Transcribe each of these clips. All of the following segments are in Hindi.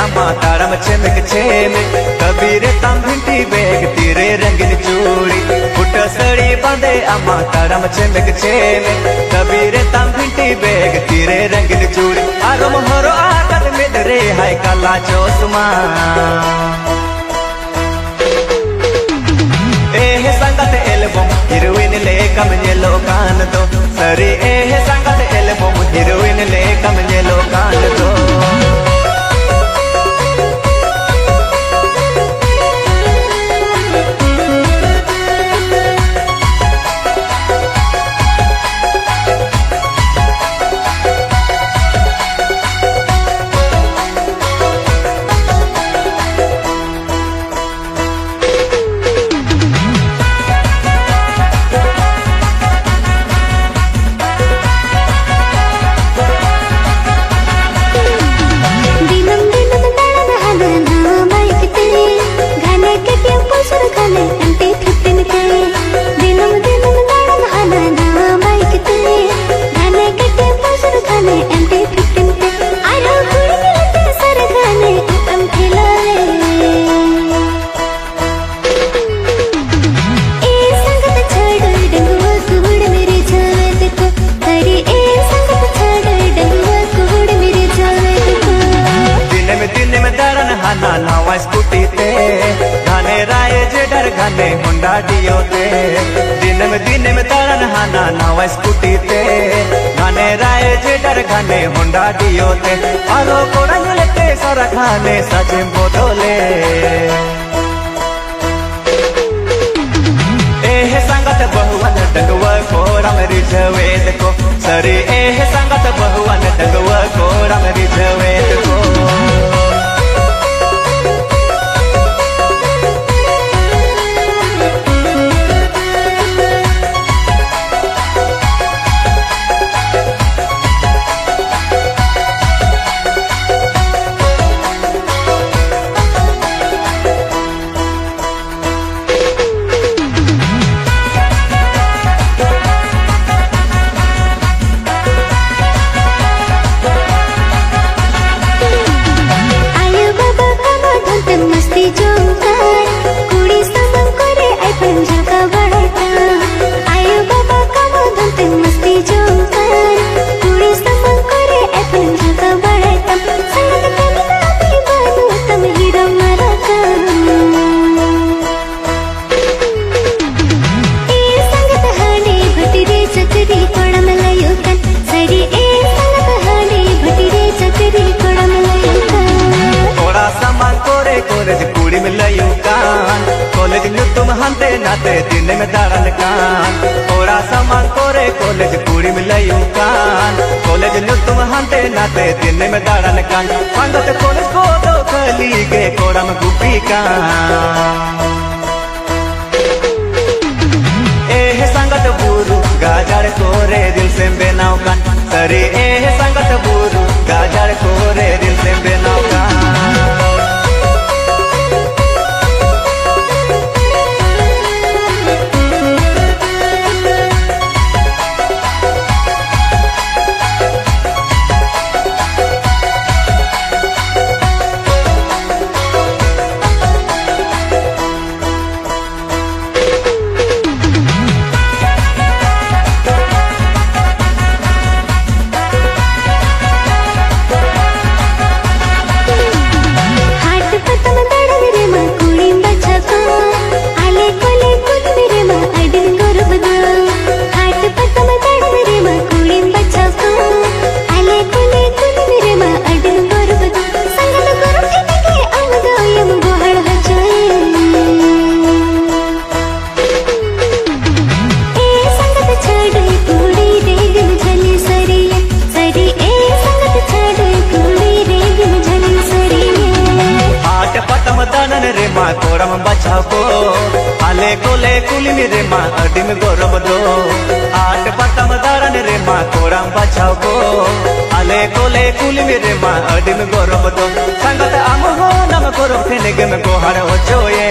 अमा तारम छेमक छेमे कबीरे तम भिंटी बेग तीरे रंगीन चूड़ी फुट सड़ी बांधे अमा तारम छेमक छेमे कबीरे तम भिंटी बेग तीरे रंगीन चूड़ी आरो मोहरो आकत में दरे हाय काला चोसमा एह संगत एल्बम हीरोइन ले कम येलो कान दो सरी एह संगत एल्बम हीरोइन ले कम येलो कान दो स्कूटी ते घाने राय जे डर घाने होंडा डियो ते दिन में तारन हाना नावा स्कूटी ते घाने राय जे डर घाने होंडा डियो ते आरो कोड़ा लेते सारा घाने सचे बोतोले एह संगत बहुवन डंगवा कोड़ा मेरी जवेद को सरी एह संगत बहुवन डंगवा कोड़ा मेरी जवेद को कॉलेज में तुम हंते नाते दिन में दारन कान थोड़ा सामान कोरे कॉलेज पूरी में लयूं कान कॉलेज में तुम हंते नाते दिन में दारन कान संगत कॉलेज को तो खली के कोड़ा में गुपी कान एह संगत बुरु गाजर कोरे दिल से बेनाव कान सरी एह संगत बुरु गाजर कोरे दिल से बेनाव कान कोरम बचाव को आले कोले कुली मेरे माँ अडी में गौरव दो आठ पतम दारन रे माँ कोरम बचाव को आले कोले कुली मेरे माँ अडी में गौरव दो संगत आम हो नम गौरव फेने के में कोहर हो जोए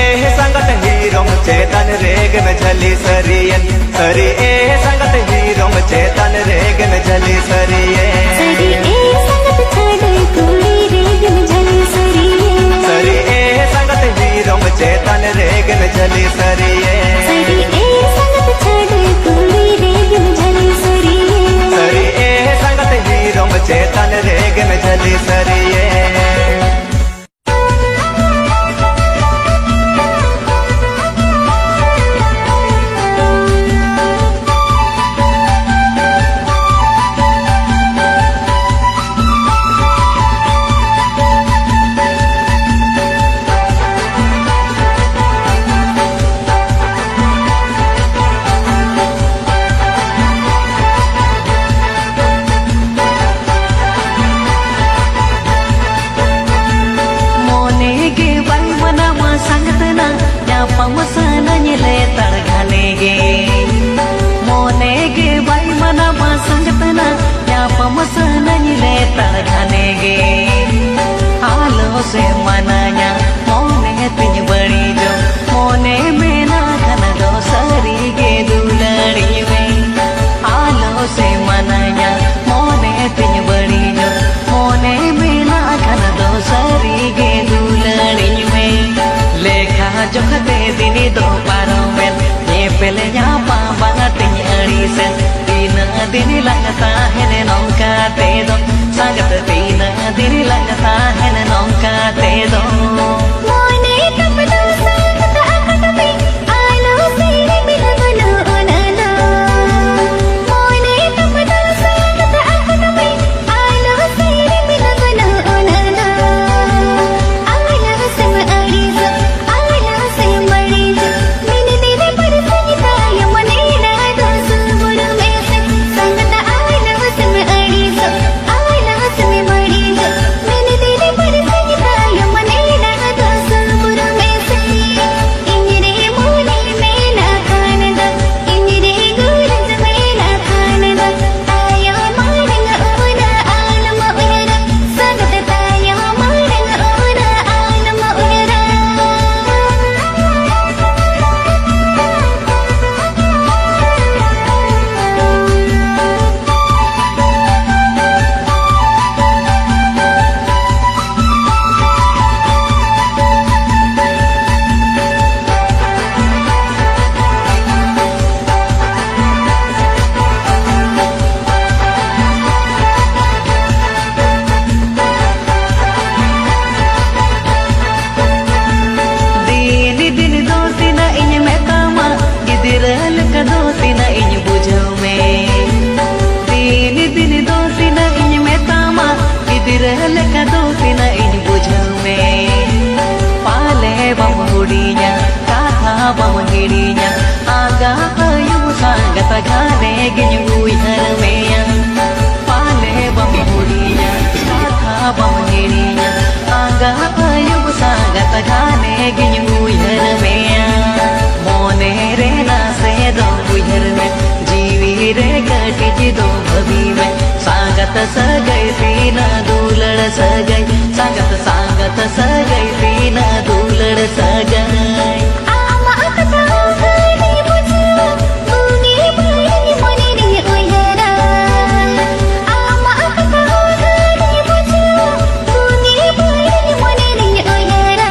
एह संगत हीरो चेतन रेग में झली सरियन सरी एह संगत हीरो चेतन रेग में झली सरिये सरी ए संगत छाड़ कुड़ी रेगन झली सरिये सरी ए संगत हीरो चेतन रेगन झली सरिये सरी ए संगत छाड़ कुड़ी रेगन झली सरिये सरी ए संगत हीरो चेतन रेगन झली सरिये से मनanya मोने तिज बड़ी जो मोने में ना घन दो सरी गे दुलड़ी में आलो से मनanya मोने तिज बड़ी जो मोने में ना घन दो सरी गे दुलड़ी में लेखा जोखते दिनी दो पारो में ये पहले न्यापा बंगा तिज अड़ी से तीन दिन लगता है ने नौका ते दो संगत तीन दिन लगता है ने नौका ते दो मोने तब दो संगत अकट में आलो सेरे मिलवनो ओनना मोने तब दो संगत अकट में आलो सेरे मिलवनो ओनना आलो से मड़ी जो आलो से मड़ी जो मैंने तेरे पर संगता यमने ना दो सुबुर में से संगत आलो से मड़ी जो आलो से मड़ी जो मैंने तेरे पर संगता यमने ना दो सुबुर में से इंजरे मोने में ना खानदा इंजरे गुरज में ना खानदा ताया मारंग ओना आलम उयरा संगत ताया मारंग ओना आलम उयरा दिन दिन दोती ना इन में तामा गिदिरल का दोती ना इन बुझो में दिन दिन दोती ना इन में तामा गिदिरल का दोती ना इन बुझो में पाले बम हुड़िया काथा बम हिड़िया आगा आयु संगत गाने गिन उइहर में पाले बम हुड़िया काथा बम हिड़िया आगा आयु संगत गाने गिन उइहर में मोने रे ना से दो उइहर में जीवी रे कटी दो भवी में सांगत सगई तीना दूलड़ सगई सांगत सांगत सगई तीना दूलड़ सगई आमा अकता घड़ी बुझो बुनी बड़ी मोने रे उयरा आमा अकता घड़ी बुझो बुनी बड़ी मोने रे उयरा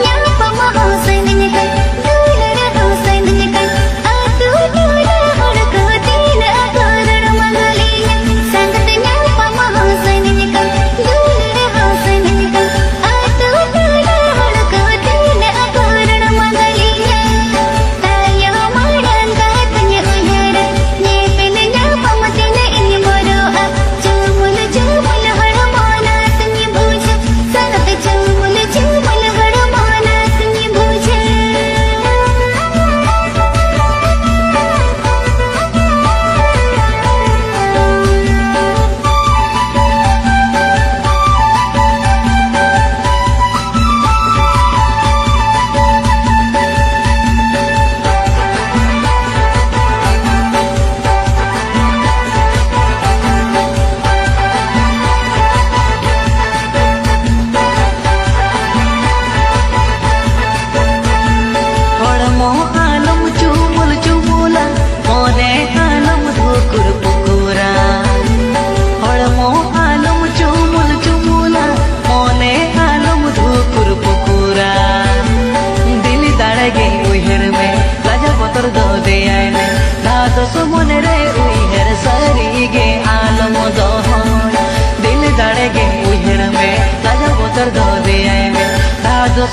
न्यापा महोसन निकल दूलड़ होसन निकल आतु दूलड़ हड़को तीन अकोरण मगलिया संगत न्यापा महोसन निकल दूलड़ होसन निकल आतु दूलड़ हड़को तीन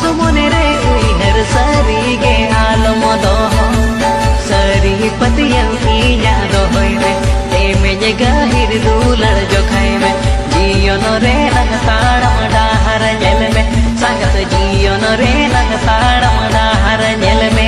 सुमने रे उइहर सारी गे आलम दोहो सारी पतियम इया दोहोय में एमे जे गाहिर दुलर जोखाय में जियोन रे नंग ताड़म डाहर जेल में संगत जियोन रे नंग ताड़म डाहर जेल में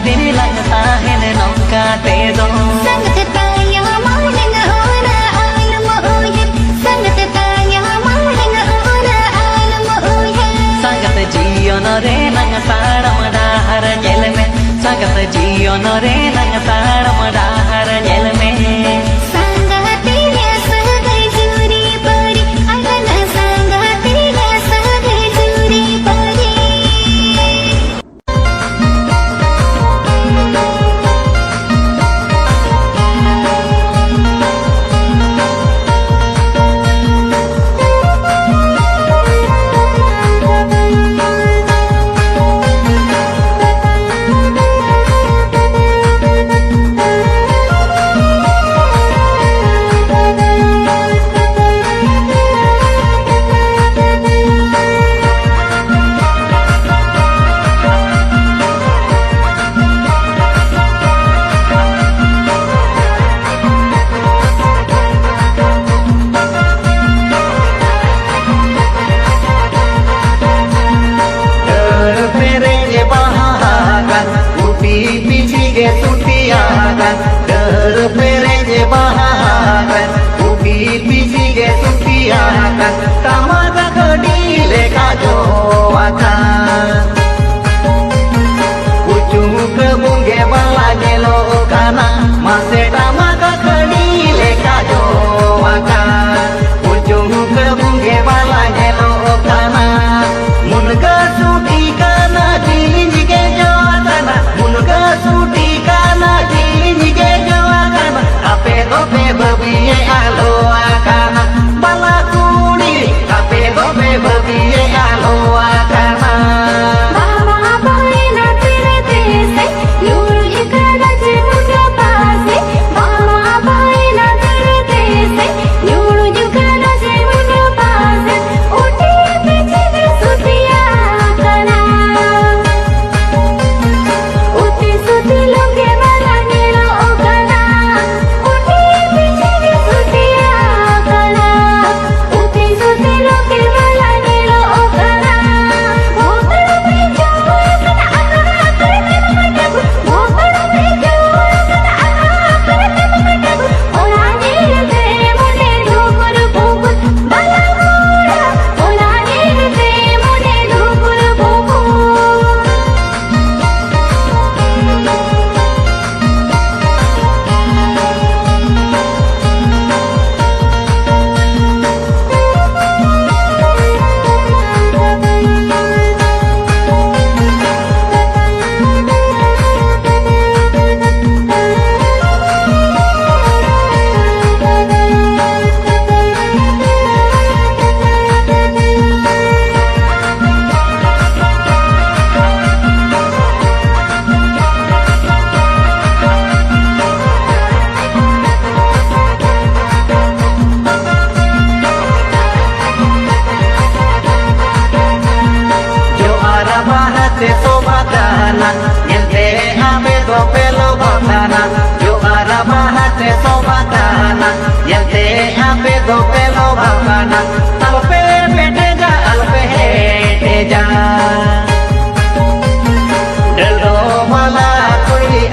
दिन लगता है नौका दे दो संगत ताया मालन ओरा आलम ओहे संगत ताया मालन ओरा आलम ओहे संगत जियो न रे नंग ताड़म डाहर जेल में संगत जियो न रे नंग ताड़म डाहर जेल में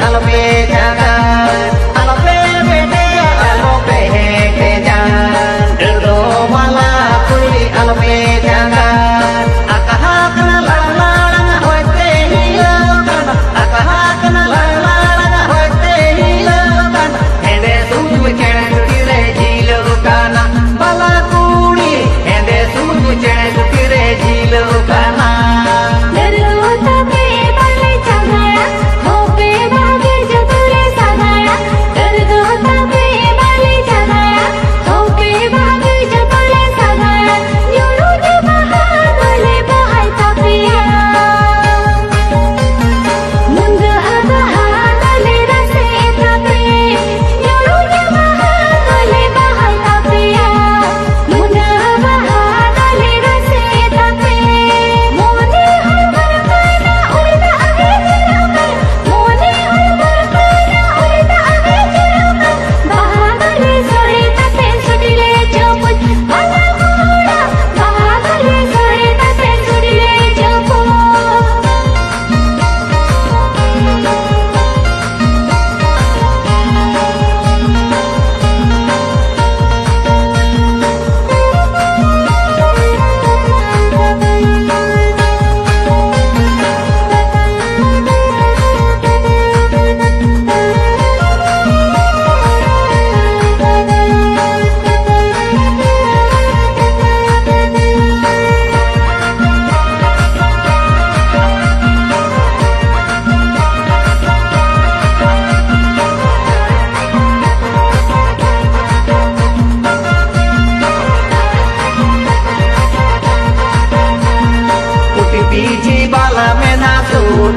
Alpe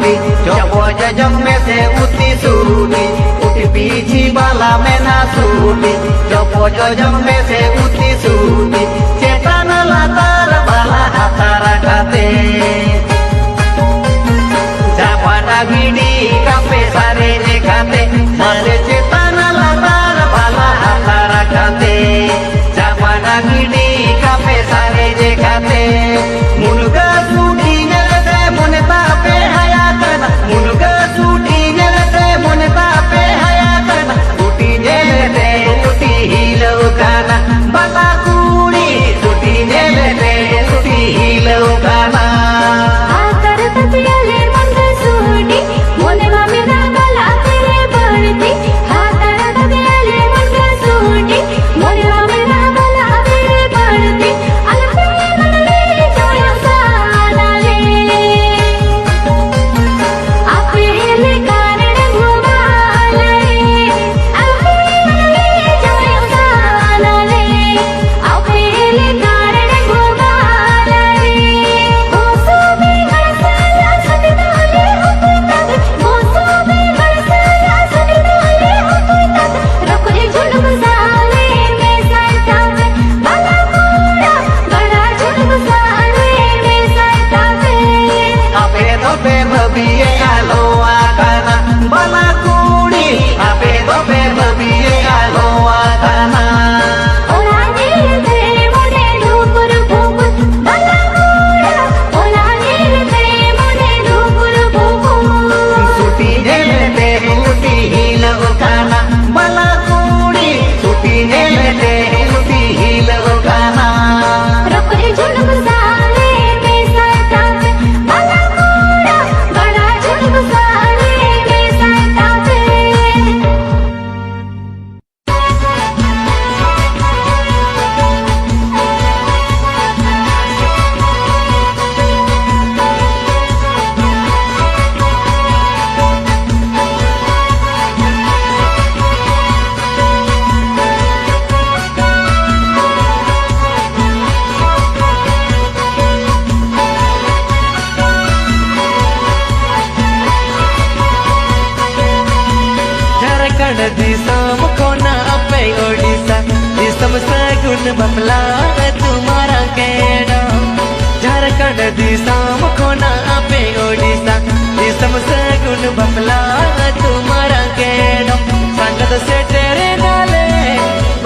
सूटी जबो जजम में से उती सूटी उठी पीछी बाला में ना सूटी जबो जजम में से उती सूटी चेतन लातार बाला हातारा खाते जापाना गिडी कापे सारे जे खाते मारे चेतन लातार बाला हातारा खाते जापाना गिडी कापे सारे जे खाते मुलगा सूटी नेलते मुने तापे हया करना मुलगा सूटी नेलते मुने तापे हया करना सूटी नेलते सूटी हिलो खाना बाला कुड़ी सूटी नेलते सूटी हिलो खाना आकर तपियाले मंगल सूटी मोने मामे ना बाला तेरे बढ़ती आकर तपियाले मंगल सूटी मोने मामे ना बाला तेरे बढ़ती अलपे मनले जोयो सानाले आपेले कारण घुमाले अलपे मनले जोयो सानाले आपेले कारण घुमाले ओसो में गड़साला सगदाले होते तक ओसो में गड़साला सगदाले होते तक रखले झुलम साले में साइता पे बाला कोड़ा बड़ा झुलम साले में साइता पे ape dope babiye alo akana bala kudi ape dope babiye alo akana ओला नील ते मोने ढोकुर भोकुर बाला कोड़ा ओला नील ते मोने ढोकुर भोकुर suti nelete suti hilo kana bala kudi suti nelete suti hilo kana रखले झुलम साले में साइता पे बाला कोड़ा बड़ा झुलम साले में साइता पे झारखंड दिसम कोना पे ओडिशा दिसम सगुन बमला तुम्हारा केड़ा झारखंड दिसम कोना पे ओडिशा दिसम सगुन बमला तुम्हारा केड़ा संगत से तेरे नाले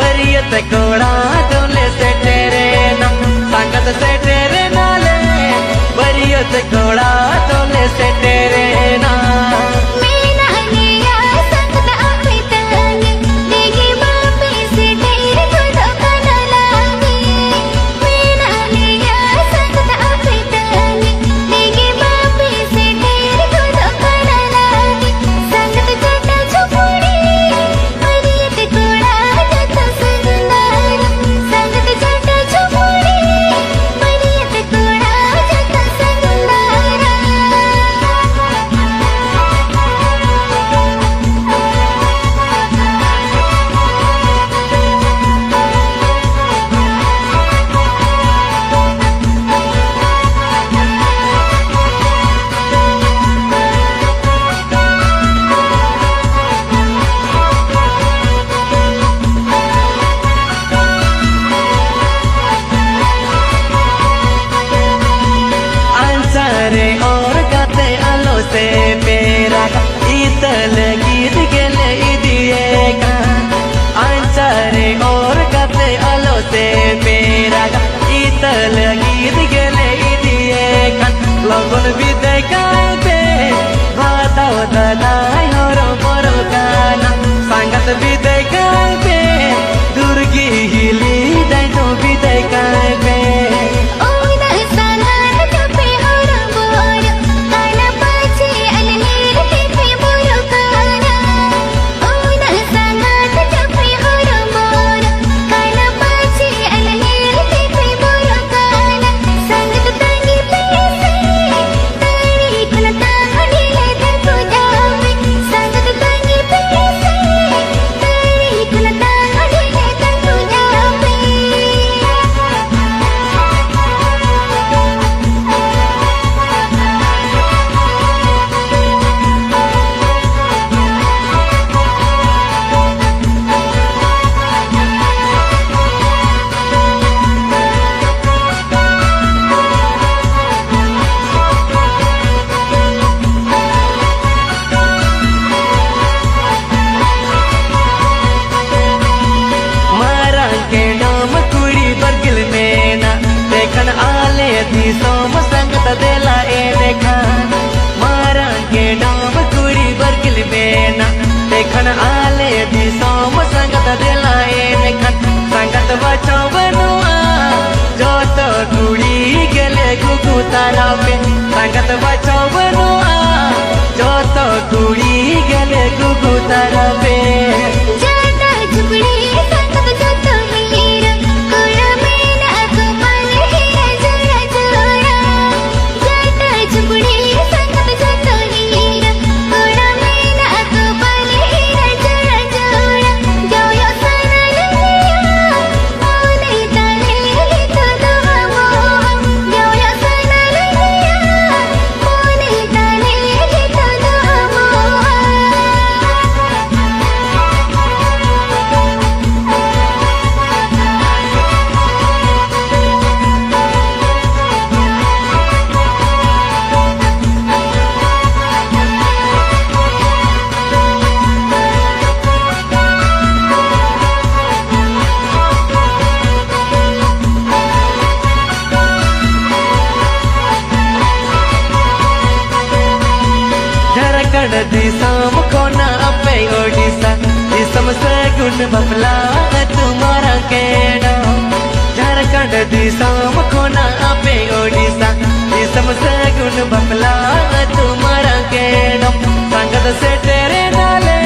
बरियत कोड़ा डोले से तेरे नम संगत से तेरे नाले बरियत कोड़ा डोले से तेरे नाम मीना लिया संगत अपनी तनी देगी बापे से ढेर खुदो कना लागी मीना लिया संगत अपनी तनी देगी बापे से ढेर खुदो कना लागी संगत जटा झुपड़ी परियत कोड़ा जटा सुंदर संगत जटा झुपड़ी परियत कोड़ा जटा सुंदर अंसारे और गाते आलो से पेरा इतल गीत गेले इदिएगा अंसारे और गाते आलो से पेरा इतल गीत गेले इदिएगा लगन विदय गाते भाताव दलाई हरो मरो गाना संगत विदय गाते दुर्गी हिली दाई तो विदय गाते ओना सानार तपे होरो बोरो काना पाछे अलनीर तेपे बोरो काना ओना सानार तपे होरो बोरो काना पाछे अलनीर तेपे बोरो काना गुगु तारा पे संगत बचाओ बनुआ जो तो कुड़ी गले गुगु तारा पे जाता झुपड़ी संगत जाता हीरा कोड़ा में ना कमाल हीरा जोड़ा जोड़ा जाता झुपड़ी संगत जाता हीरा कोड़ा में ना कमाल हीरा जोड़ा जोड़ा जाओ यो सना लिया मोने ताले तो दुआ मोह जाओ यो सना लिया मोने ताले तो दुआ मोह झारखंड दिसम कोना पे ओडिशा दिसम से गुण बमला तुम्हारा केडो झारखंड दिसम कोना पे ओडिशा दिसम से गुण बमला तुम्हारा केडो संगत से तेरे नाले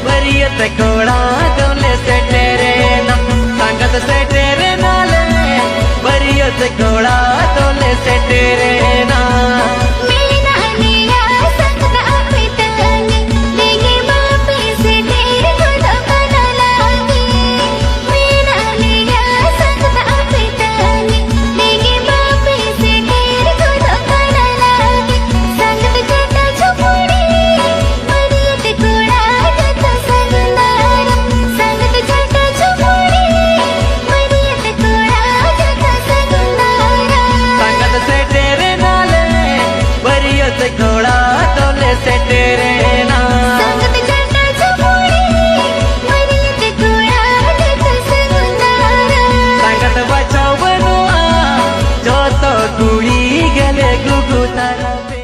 बरियत कोड़ा दोले से तेरे नाम संगत से तेरे नाले बरियत कोड़ा दोले से तेरे नाम मीना लिया संगत अपे तंगे देंगे बापे से तेरे खुद बना लागे मीना लिया संगत अपे तंगे देंगे बापे से तेरे खुद बना लागे संगत जटा झुपड़ी मरियत कोड़ा जटा संगंदारा संगत जटा झुपड़ी मरियत कोड़ा जटा संगंदारा संगत से तेरे नाले बरियत घोड़ा तोले से तेरे नाम संगत जटा झुपड़ी मरियत कोड़ा जटा संगंदारा संगत बचाओ बनुआ जो तो कुड़ी गले गुगु तारा पे